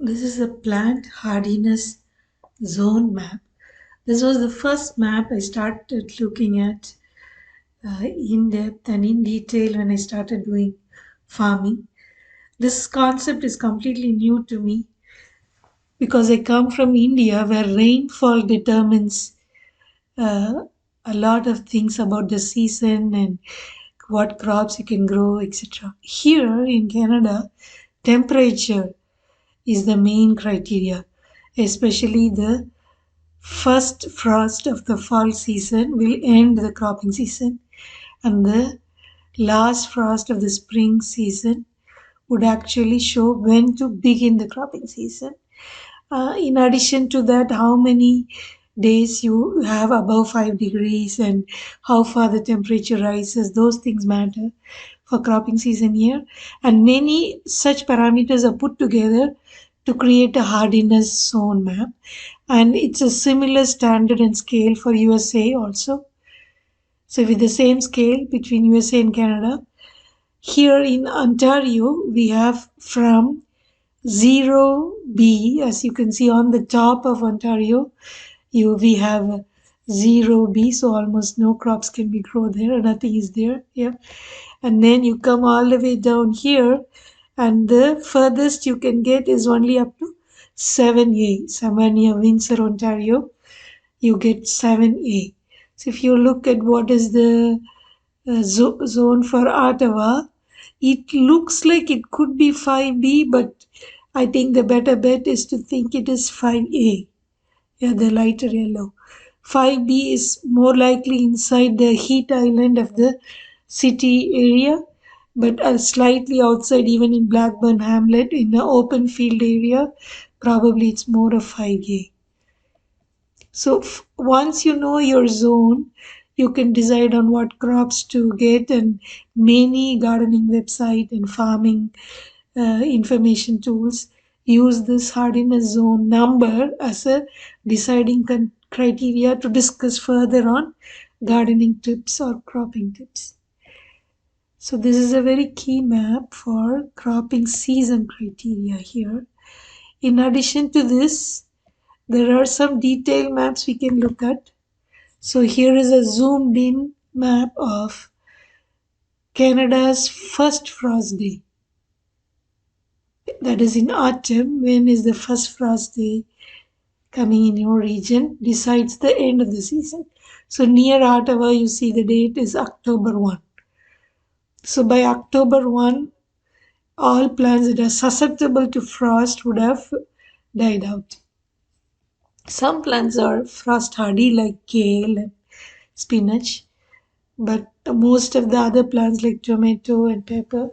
This is a plant hardiness zone map. This was the first map I started looking at in depth and in detail when I started doing farming. This concept is completely new to me because I come from India where rainfall determines uh, a lot of things about the season and what crops you can grow, etc. Here in Canada, temperature is the main criteria, especially the first frost of the fall season will end the cropping season, and the last frost of the spring season would actually show when to begin the cropping season. In addition to that, how many days you have above 5 degrees and how far the temperature rises, those things matter for cropping season here. And many such parameters are put together to create a hardiness zone map. And it's a similar standard and scale for USA also. So with the same scale between USA and Canada, here in Ontario, we have from 0B, as you can see on the top of Ontario, we have 0B, so almost no crops can be grown there, nothing is there. Yeah. And then you come all the way down here, and the furthest you can get is only up to 7A, somewhere near Windsor, Ontario, you get 7A. So if you look at what is the zone for Ottawa, it looks like it could be 5B, but I think the better bet is to think it is 5A. Yeah, the lighter yellow. 5B is more likely inside the heat island of the city area, but slightly outside, even in Blackburn Hamlet, in the open field area, probably it's more of 5A. So once you know your zone, you can decide on what crops to get, and many gardening website and farming information tools use this hardiness zone number as a deciding criteria to discuss further on gardening tips or cropping tips. So this is a very key map for cropping season criteria here. In addition to this, there are some detailed maps we can look at. So here is a zoomed in map of Canada's first frost day. That is in autumn. When is the first frost day coming in your region decides the end of the season. So near Ottawa, you see the date is October 1. So by October 1, all plants that are susceptible to frost would have died out. Some plants are frost hardy like kale and spinach, but most of the other plants like tomato and pepper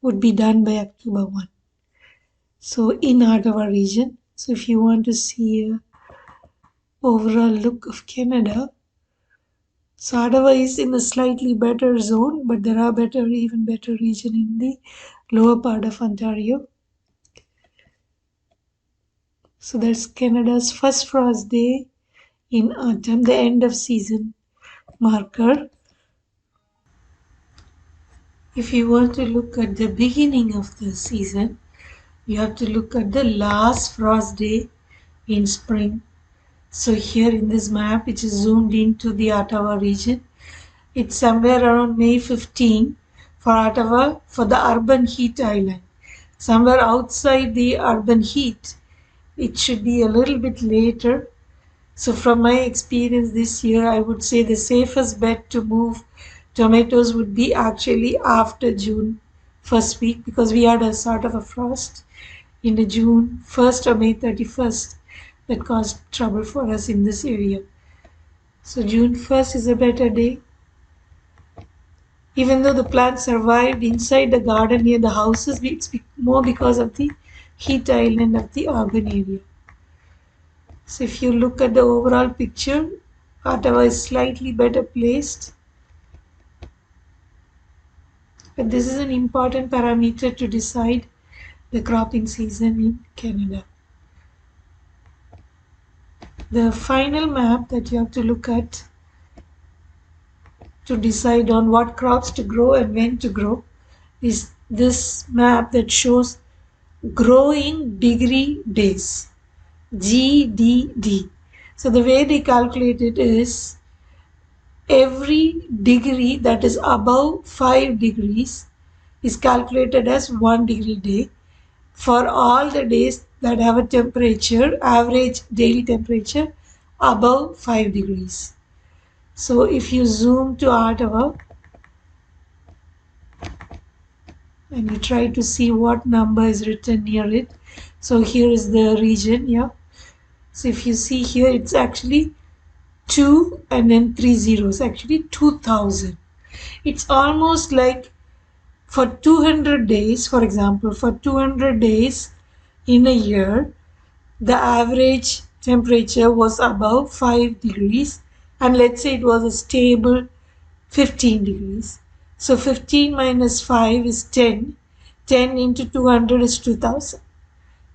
would be done by October 1. So in Ottawa region, so if you want to see a overall look of Canada, so Ottawa is in a slightly better zone, but there are even better region in the lower part of Ontario. So that's Canada's first frost day in autumn, the end of season marker. If you want to look at the beginning of the season, you have to look at the last frost day in spring. So here in this map, which is zoomed into the Ottawa region, it's somewhere around May 15 for Ottawa for the urban heat island. Somewhere outside the urban heat, it should be a little bit later. So from my experience this year, I would say the safest bet to move tomatoes would be actually after June first week, because we had a sort of a frost in the June 1st or May 31st that caused trouble for us in this area. So June 1st is a better day. Even though the plants survived inside the garden near the houses, it's more because of the heat island of the urban area. So if you look at the overall picture, Ottawa is slightly better placed. But this is an important parameter to decide the cropping season in Canada. The final map that you have to look at to decide on what crops to grow and when to grow is this map that shows growing degree days, GDD. So the way they calculate it is every degree that is above 5 degrees is calculated as 1 degree day for all the days that have a temperature, average daily temperature above 5 degrees. So if you zoom to Ottawa and you try to see what number is written near it, so here is the region, yeah. So if you see here, it's actually 2 and then 3 zeros, actually 2000. It's almost like for 200 days, for example, for 200 days in a year, the average temperature was above 5 degrees, and let's say it was a stable 15 degrees. So 15 minus 5 is 10. 10 into 200 is 2000.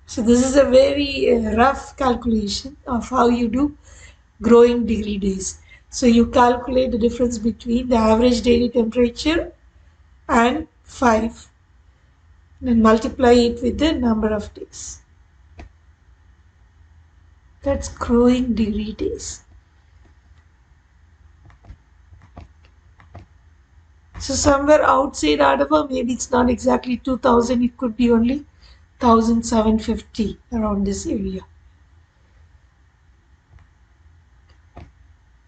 So this is a very rough calculation of how you do growing degree days. So you calculate the difference between the average daily temperature and 5 and multiply it with the number of days. That's growing degree days. So somewhere outside Adava, maybe it's not exactly 2000, it could be only 1750 around this area.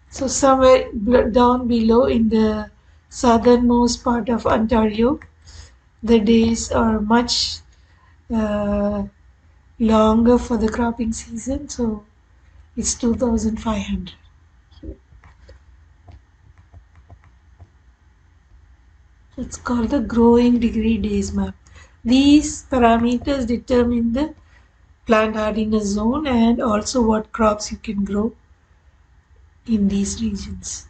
So somewhere down below in the southernmost part of Ontario, the days are much longer for the cropping season, so it's 2500. It's called the growing degree days map. These parameters determine the plant hardiness zone and also what crops you can grow in these regions.